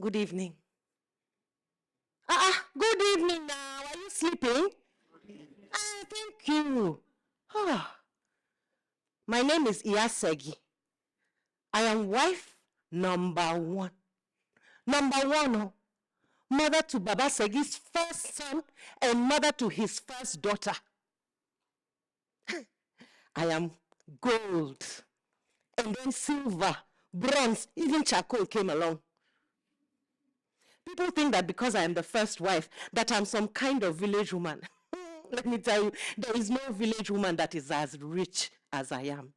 Good evening. Good evening now. Are you sleeping? Thank you. Ah, my name is Segi. I am wife number one. Number one, oh, mother to Baba Segi's first son and mother to his first daughter. I am gold, and then silver, bronze, even charcoal came along. People think that because I am the first wife, that I'm some kind of village woman. Let me tell you, there is no village woman that is as rich as I am.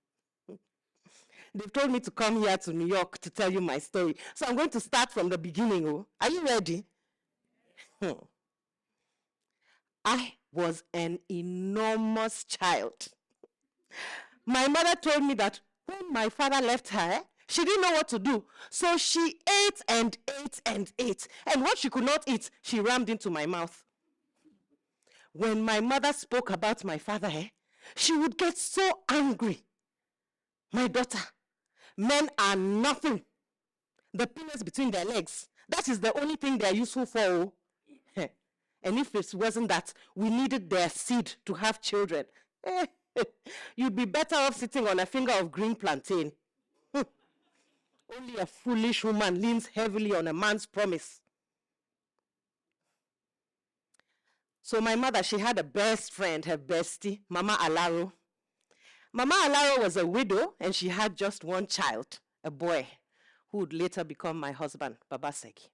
They've told me to come here to New York to tell you my story. So I'm going to start from the beginning. Oh. Are you ready? I was an enormous child. My mother told me that when my father left her, she didn't know what to do. So she ate and ate and ate. And what she could not eat, she rammed into my mouth. When my mother spoke about my father, she would get so angry. My daughter, men are nothing. The penis between their legs, that is the only thing they are useful for. And if it wasn't that we needed their seed to have children, you'd be better off sitting on a finger of green plantain. Only a foolish woman leans heavily on a man's promise. So my mother, she had a best friend, her bestie, Mama Alaro. Mama Alaro was a widow and she had just one child, a boy, who would later become my husband, Baba Segi.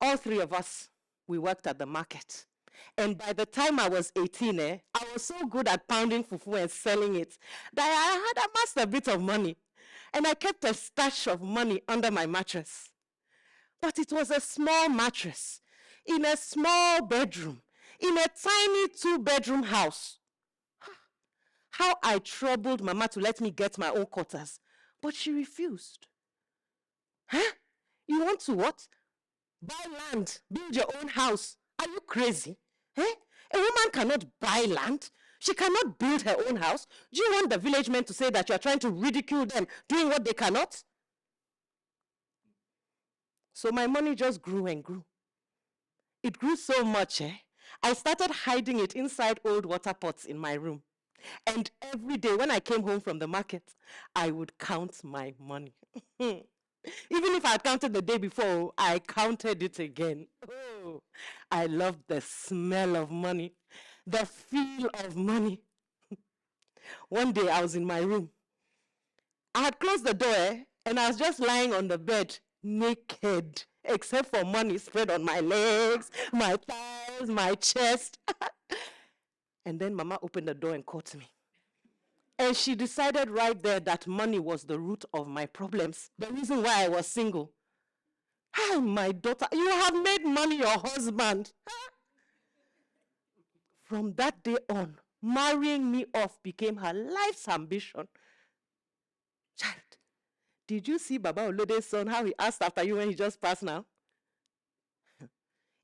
All three of us, we worked at the market. And by the time I was 18, I was so good at pounding fufu and selling it that I had amassed a bit of money. And I kept a stash of money under my mattress. But it was a small mattress in a small bedroom, in a tiny 2-bedroom house. How I troubled Mama to let me get my own quarters, but she refused. Huh? You want to what? Buy land, build your own house. Are you crazy? Eh? A woman cannot buy land. She cannot build her own house. Do you want the village men to say that you are trying to ridicule them doing what they cannot? So my money just grew and grew. It grew so much, I started hiding it inside old water pots in my room. And every day when I came home from the market, I would count my money. Even if I had counted the day before, I counted it again. Oh, I loved the smell of money, the feel of money. One day I was in my room. I had closed the door and I was just lying on the bed, naked, except for money spread on my legs, my thighs, my chest. And then Mama opened the door and caught me. And she decided right there that money was the root of my problems, the reason why I was single. Hi, my daughter, you have made money your husband. From that day on, marrying me off became her life's ambition. Child, did you see Baba Olode's son, how he asked after you when he just passed now?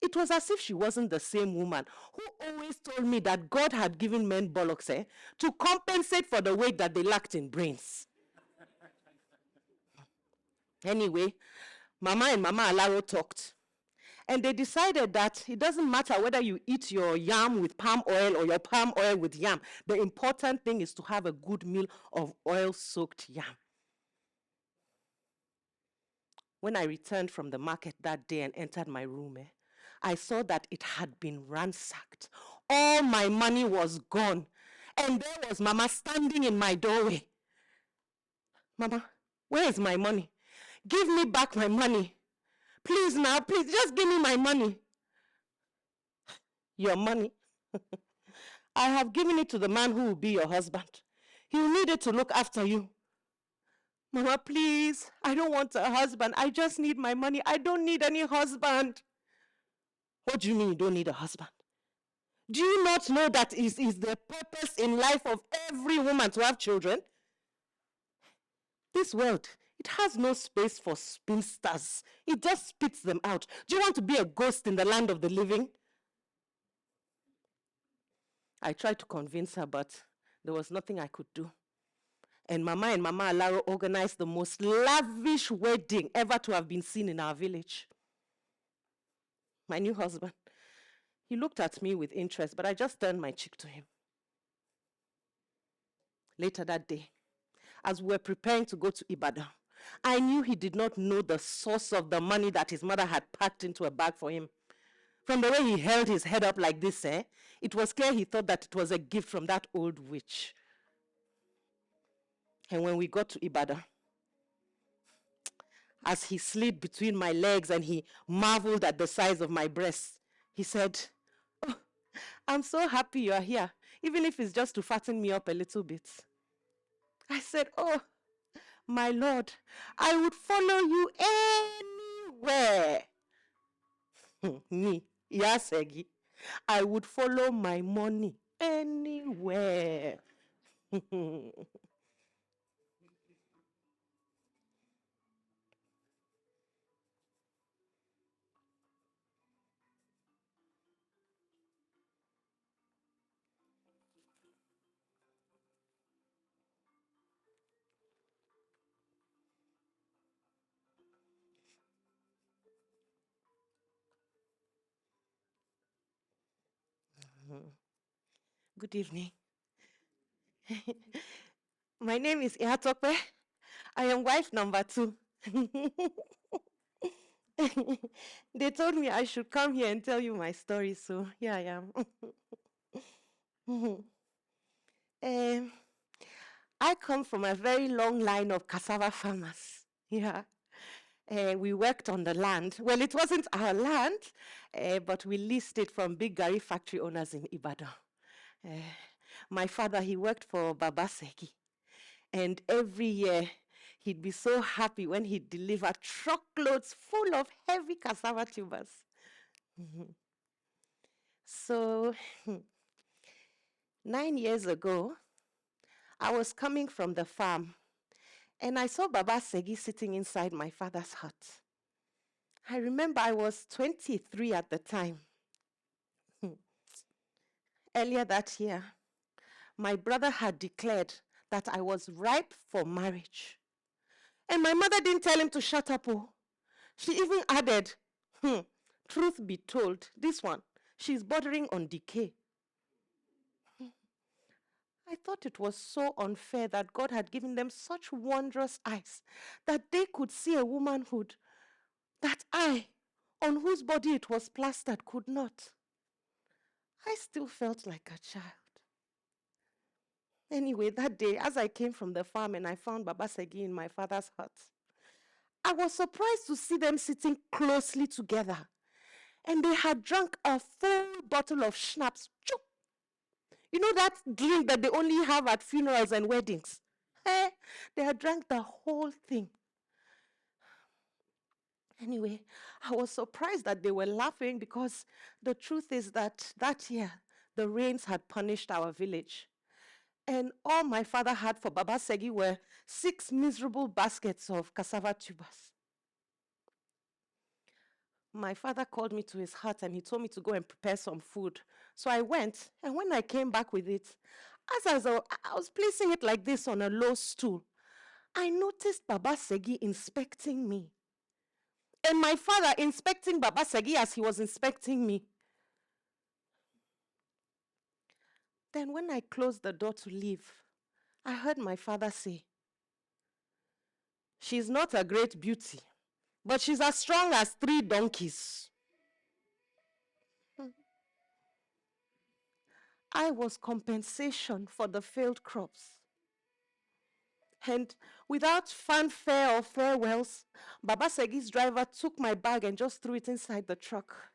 It was as if she wasn't the same woman who always told me that God had given men bollocks to compensate for the weight that they lacked in brains. Anyway, Mama and Mama Alaro talked. And they decided that it doesn't matter whether you eat your yam with palm oil or your palm oil with yam. The important thing is to have a good meal of oil-soaked yam. When I returned from the market that day and entered my room, I saw that it had been ransacked. All my money was gone. And there was Mama standing in my doorway. Mama, where is my money? Give me back my money. Please now, please, just give me my money. Your money? I have given it to the man who will be your husband. He will need it to look after you. Mama, please, I don't want a husband. I just need my money. I don't need any husband. What do you mean you don't need a husband? Do you not know that it is the purpose in life of every woman to have children? This world, it has no space for spinsters. It just spits them out. Do you want to be a ghost in the land of the living? I tried to convince her, but there was nothing I could do. And Mama Alaro organized the most lavish wedding ever to have been seen in our village. My new husband, he looked at me with interest, but I just turned my cheek to him. Later that day, as we were preparing to go to Ibadan, I knew he did not know the source of the money that his mother had packed into a bag for him. From the way he held his head up like this, it was clear he thought that it was a gift from that old witch. And when we got to Ibadan, as he slid between my legs and he marveled at the size of my breasts, he said, "Oh, I'm so happy you're here, even if it's just to fatten me up a little bit." I said, "Oh, my Lord, I would follow you anywhere." Me, yes, Segi. I would follow my money anywhere. Good evening. My name is Ihatope. I am wife number 2. They told me I should come here and tell you my story, so here I am. um, I come from a very long line of cassava farmers. Yeah. We worked on the land. Well, it wasn't our land, but we leased it from big Gari factory owners in Ibadan. My father, he worked for Baba Segi. And every year, he'd be so happy when he'd deliver truckloads full of heavy cassava tubers. So, 9 years ago, I was coming from the farm, and I saw Baba Segi sitting inside my father's hut. I remember I was 23 at the time. Earlier that year, my brother had declared that I was ripe for marriage. And my mother didn't tell him to shut up. Oh. She even added, truth be told, this one, she's bordering on decay. I thought it was so unfair that God had given them such wondrous eyes that they could see a womanhood that I, on whose body it was plastered, could not. I still felt like a child. Anyway, that day, as I came from the farm and I found Baba Segi in my father's hut, I was surprised to see them sitting closely together. And they had drunk a full bottle of schnapps. You know that drink that they only have at funerals and weddings? They had drank the whole thing. Anyway, I was surprised that they were laughing because the truth is that year, the rains had punished our village. And all my father had for Baba Segi were 6 miserable baskets of cassava tubers. My father called me to his hut and he told me to go and prepare some food. So I went, and when I came back with it, as I was placing it like this on a low stool, I noticed Baba Segi inspecting me. And my father inspecting Baba Segi as he was inspecting me. Then when I closed the door to leave, I heard my father say, "She's not a great beauty, but she's as strong as 3 donkeys." I was compensation for the failed crops. And without fanfare or farewells, Baba Segi's driver took my bag and just threw it inside the truck.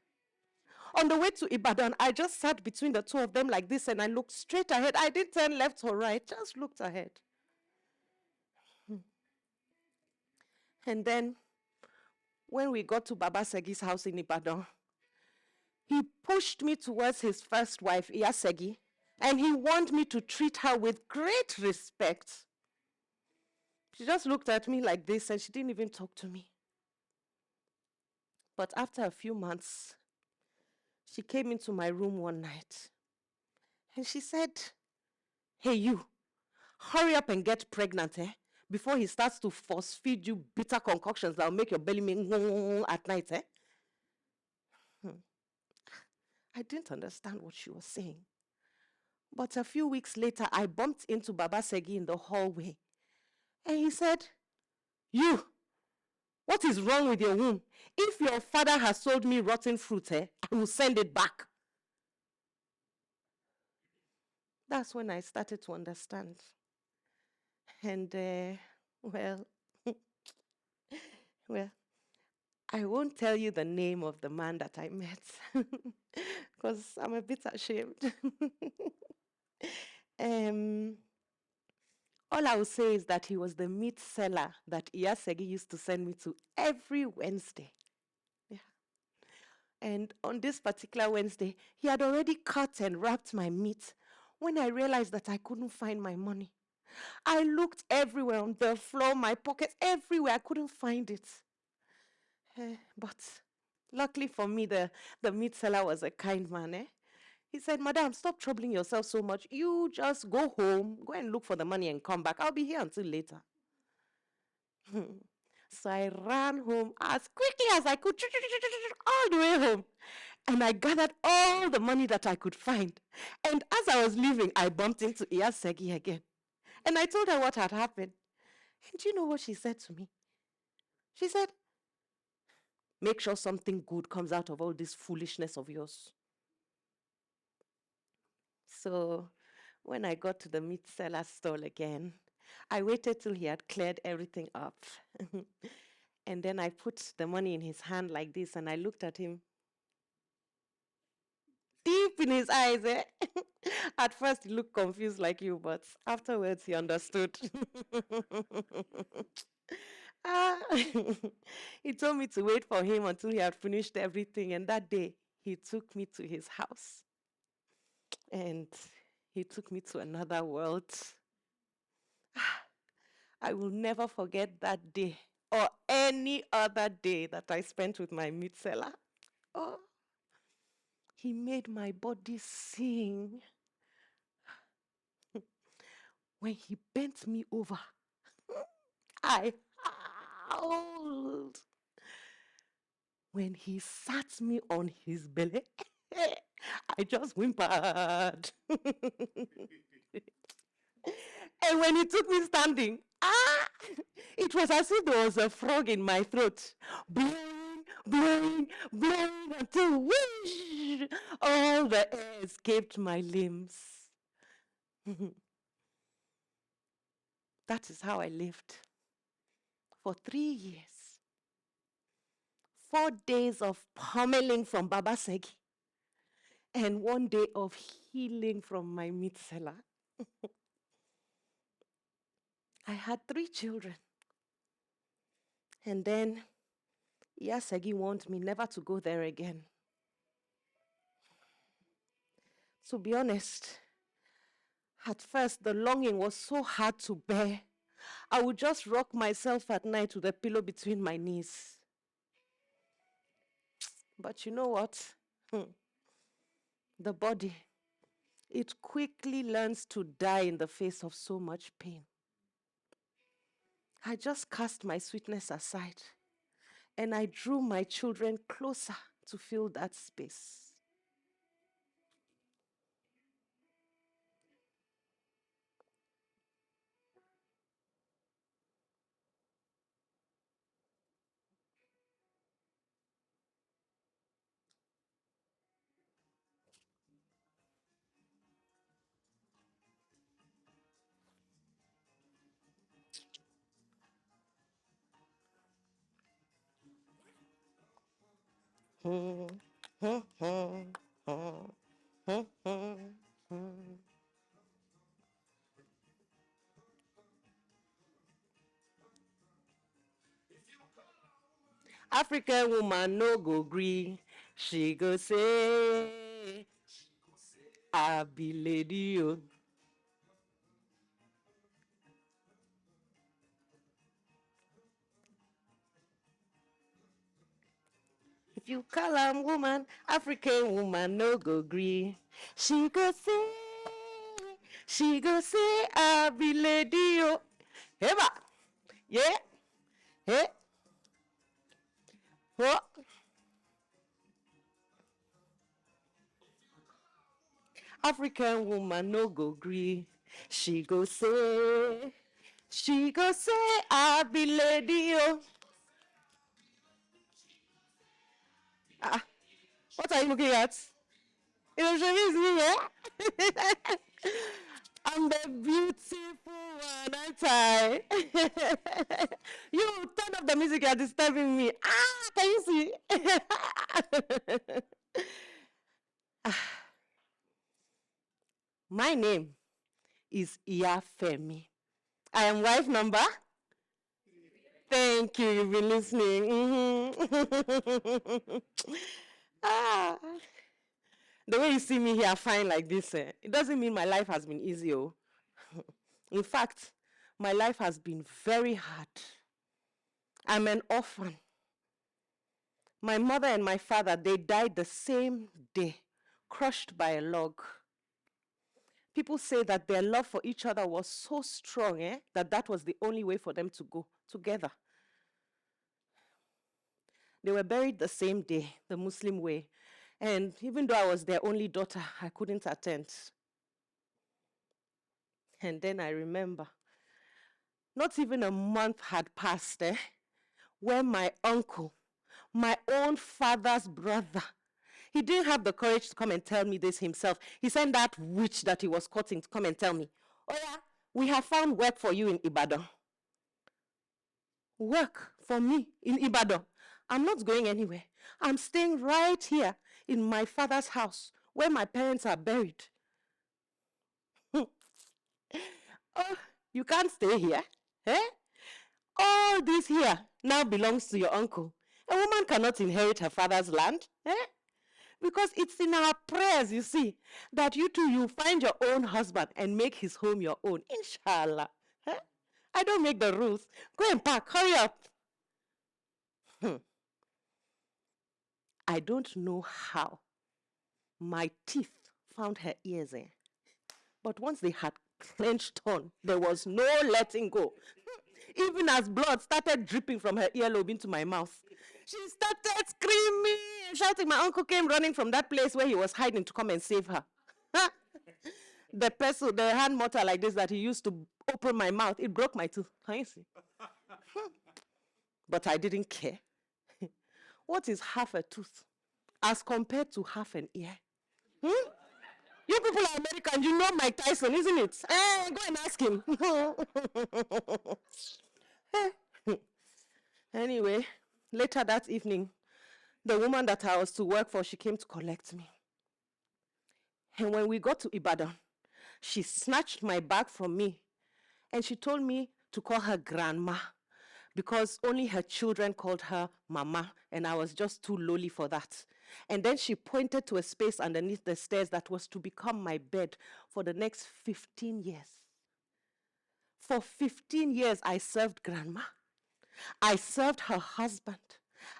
On the way to Ibadan, I just sat between the two of them like this and I looked straight ahead. I didn't turn left or right, just looked ahead. And then, when we got to Baba Segi's house in Ibadan, he pushed me towards his first wife, Iyasegi, and he warned me to treat her with great respect. She just looked at me like this and she didn't even talk to me. But after a few months, she came into my room one night and she said, "Hey, you, Hurry up and get pregnant, before he starts to force feed you bitter concoctions that will make your belly make at night, I didn't understand what she was saying. But a few weeks later, I bumped into Baba Segi in the hallway. And he said, "You, what is wrong with your womb? If your father has sold me rotten fruit, I will send it back." That's when I started to understand. And, well, well, I won't tell you the name of the man that I met because I'm a bit ashamed. All I will say is that he was the meat seller that Segi used to send me to every Wednesday. Yeah. And on this particular Wednesday, he had already cut and wrapped my meat when I realized that I couldn't find my money. I looked everywhere, on the floor, my pockets, everywhere. I couldn't find it. But luckily for me, the meat seller was a kind man. He said, "Madam, stop troubling yourself so much. You just go home, go and look for the money and come back. I'll be here until later." So I ran home as quickly as I could, all the way home. And I gathered all the money that I could find. And as I was leaving, I bumped into Segi again. And I told her what had happened. And do you know what she said to me? She said, "Make sure something good comes out of all this foolishness of yours." So when I got to the meat seller stall again, I waited till he had cleared everything up. And then I put the money in his hand like this, and I looked at him deep in his eyes. At first, he looked confused like you, but afterwards, he understood. Ah, he told me to wait for him until he had finished everything. And that day, he took me to his house. And he took me to another world. I will never forget that day or any other day that I spent with my meat seller. Oh, he made my body sing. When he bent me over, I howled. When he sat me on his belly, I just whimpered. And when he took me standing, it was as if there was a frog in my throat, blowing, blowing, blowing until whoosh, all the air escaped my limbs. That is how I lived for 3 years. 4 days of pummeling from Baba Segi and 1 day of healing from my meat seller. I had 3 children. And then Segi warned me never to go there again. To be honest, at first the longing was so hard to bear. I would just rock myself at night with a pillow between my knees. But you know what? The body, it quickly learns to die in the face of so much pain. I just cast my sweetness aside and I drew my children closer to fill that space. African woman no go gree. She go say, "I be lady." Oh. If you call am woman, African woman no go gree. She go say, She go say, I be lady, yo. Hey, ba. Yeah. Hey. Oh. African woman no go gree. She go say, I be lady, yo. Ah, what are you looking at? You know, is me, eh? I'm the beautiful one, aren't I? You turn off the music, you're disturbing me. Ah, can you see? My name is Iyafemi. I am wife number. Thank you, you've been listening. Mhm. Ah, the way you see me here fine like this, it doesn't mean my life has been easy. Oh. In fact, my life has been very hard. I'm an orphan. My mother and my father, they died the same day, crushed by a log. People say that their love for each other was so strong, that was the only way for them to go together. They were buried the same day, the Muslim way. And even though I was their only daughter, I couldn't attend. And then I remember, not even a month had passed, when my uncle, my own father's brother, he didn't have the courage to come and tell me this himself. He sent that witch that he was courting to come and tell me, oh yeah, we have found work for you in Ibadan. Work for me in Ibadan. I'm not going anywhere. I'm staying right here in my father's house where my parents are buried. Oh, you can't stay here. Eh? All this here now belongs to your uncle. A woman cannot inherit her father's land. Eh? Because it's in our prayers, you see, that you too, you find your own husband and make his home your own. Inshallah. Eh? I don't make the rules. Go and pack. Hurry up. I don't know how my teeth found her ears. But once they had clenched on, there was no letting go. Even as blood started dripping from her earlobe into my mouth, she started screaming and shouting. My uncle came running from that place where he was hiding to come and save her. The pestle, the hand mortar like this that he used to open my mouth, it broke my tooth. Can you see? But I didn't care. What is half a tooth as compared to half an ear? Hmm? You people are American, you know Mike Tyson, isn't it? Go and ask him. Anyway, later that evening, the woman that I was to work for, she came to collect me. And when we got to Ibadan, she snatched my bag from me and she told me to call her grandma because only her children called her mama, and I was just too lowly for that. And then she pointed to a space underneath the stairs that was to become my bed for the next 15 years. For 15 years, I served grandma. I served her husband.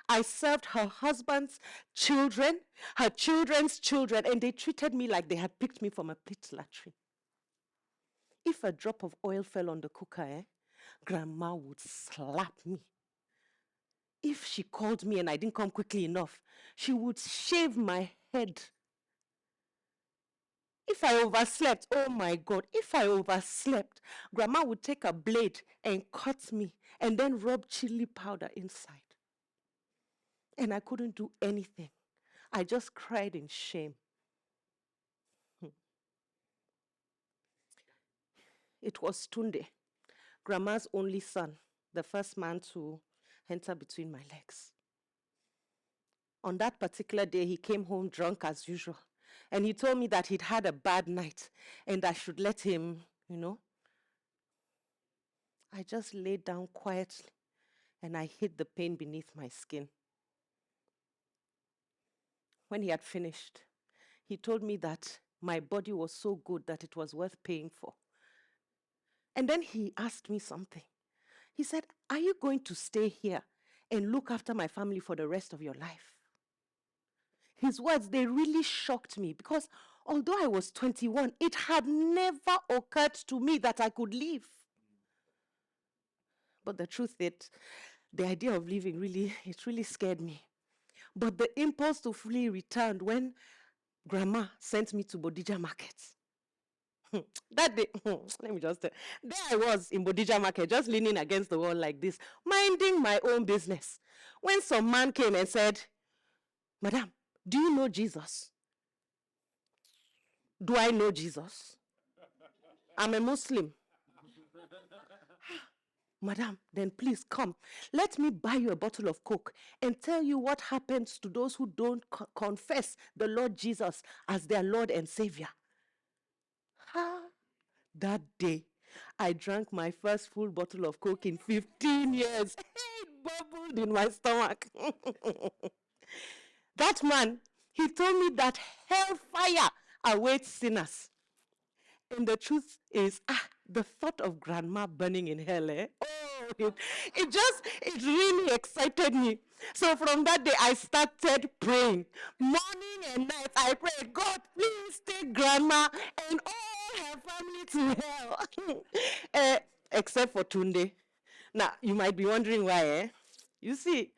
I served her husband's children, her children's children, and they treated me like they had picked me from a pit latrine. If a drop of oil fell on the cooker, grandma would slap me. If she called me and I didn't come quickly enough, she would shave my head. If I overslept, oh my God, if I overslept, grandma would take a blade and cut me and then rub chili powder inside. And I couldn't do anything. I just cried in shame. It was Tunde, grandma's only son, the first man to enter between my legs. On that particular day, he came home drunk as usual. And he told me that he'd had a bad night and I should let him, I just laid down quietly and I hid the pain beneath my skin. When he had finished, he told me that my body was so good that it was worth paying for. And then he asked me something. He said, are you going to stay here and look after my family for the rest of your life? His words, they really shocked me because Although I was 21, it had never occurred to me that I could leave. But the truth is, the idea of leaving it really scared me. But the impulse to flee returned when Grandma sent me to Bodija Market. That day, let me just tell, there I was in Bodija Market, just leaning against the wall like this, minding my own business, when some man came and said, "Madam, do you know Jesus?" Do I know Jesus? I'm a Muslim. Madam, then please come. Let me buy you a bottle of Coke and tell you what happens to those who don't confess the Lord Jesus as their Lord and Savior. That day, I drank my first full bottle of Coke in 15 years. It bubbled in my stomach. That man, he told me that hellfire awaits sinners. And the truth is, the thought of grandma burning in hell, it really excited me. So from that day, I started praying. Morning and night, I prayed, God, please take grandma and all her family to hell. Except for Tunde. Now, you might be wondering why, You see,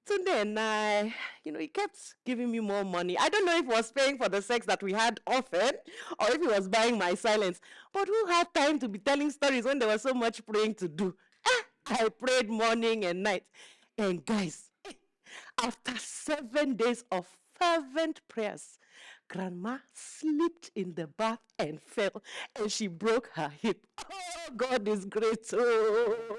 Tunde and I, he kept giving me more money. I don't know if he was paying for the sex that we had often or if he was buying my silence. But who had time to be telling stories when there was so much praying to do? I prayed morning and night. And guys, after 7 days of fervent prayers, Grandma slipped in the bath and fell, and she broke her hip. Oh, God is great. Oh.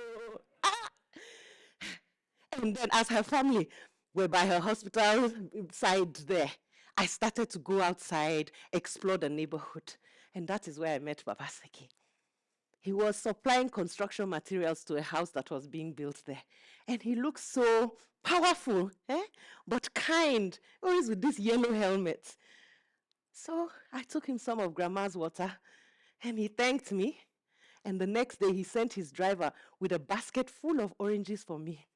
And then as her family were by her hospital side there, I started to go outside, explore the neighborhood. And that is where I met Baba Segi. He was supplying construction materials to a house that was being built there. And he looked so powerful, but kind, always with this yellow helmet. So I took him some of Grandma's water, and he thanked me. And the next day, he sent his driver with a basket full of oranges for me.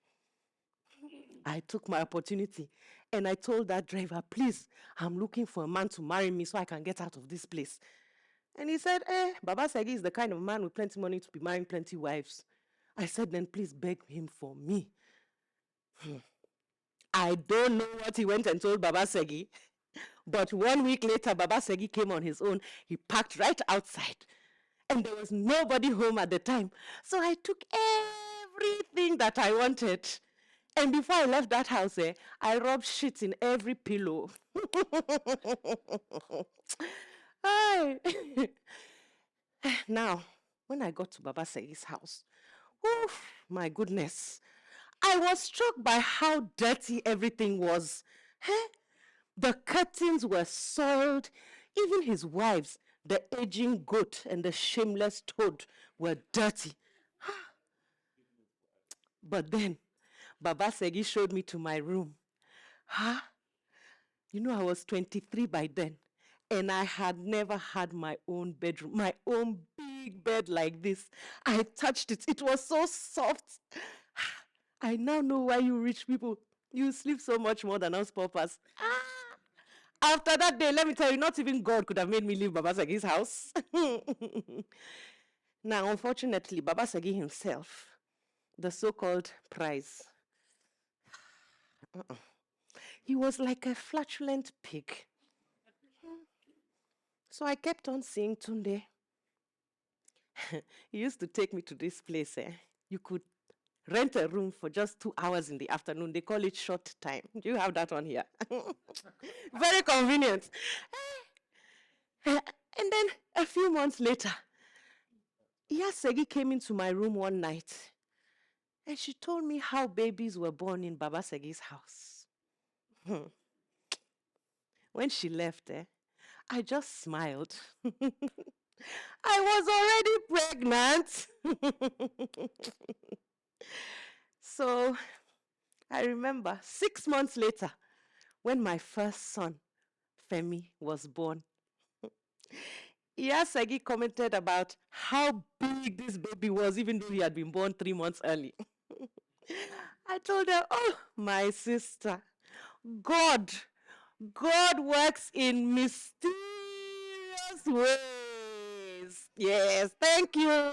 I took my opportunity and I told that driver, please, I'm looking for a man to marry me so I can get out of this place. And he said, Baba Segi is the kind of man with plenty money to be marrying plenty wives. I said, then please beg him for me. I don't know what he went and told Baba Segi, but 1 week later, Baba Segi came on his own. He parked right outside and there was nobody home at the time. So I took everything that I wanted. And before I left that house, I rubbed shit in every pillow. Now, when I got to Baba Segi's house, my goodness, I was struck by how dirty everything was. The curtains were soiled. Even his wives, the aging goat and the shameless toad, were dirty. But then, Baba Segi showed me to my room. I was 23 by then, and I had never had my own bedroom, my own big bed like this. I touched it. It was so soft. I now know why you rich people, you sleep so much more than us paupers. After that day, let me tell you, not even God could have made me leave Baba Segi's house. Now, unfortunately, Baba Segi himself, the so-called prize, he was like a flatulent pig. So I kept on seeing Tunde. He used to take me to this place. You could rent a room for just 2 hours in the afternoon. They call it short time. Do you have that one here? Very convenient. And then a few months later, Segi came into my room one night and she told me how babies were born in Baba Segi's house. When she left, I just smiled. I was already pregnant. So I remember 6 months later, when my first son, Femi, was born, Segi commented about how big this baby was, even though he had been born 3 months early. I told her, oh, my sister, God works in mysterious ways. Yes, thank you.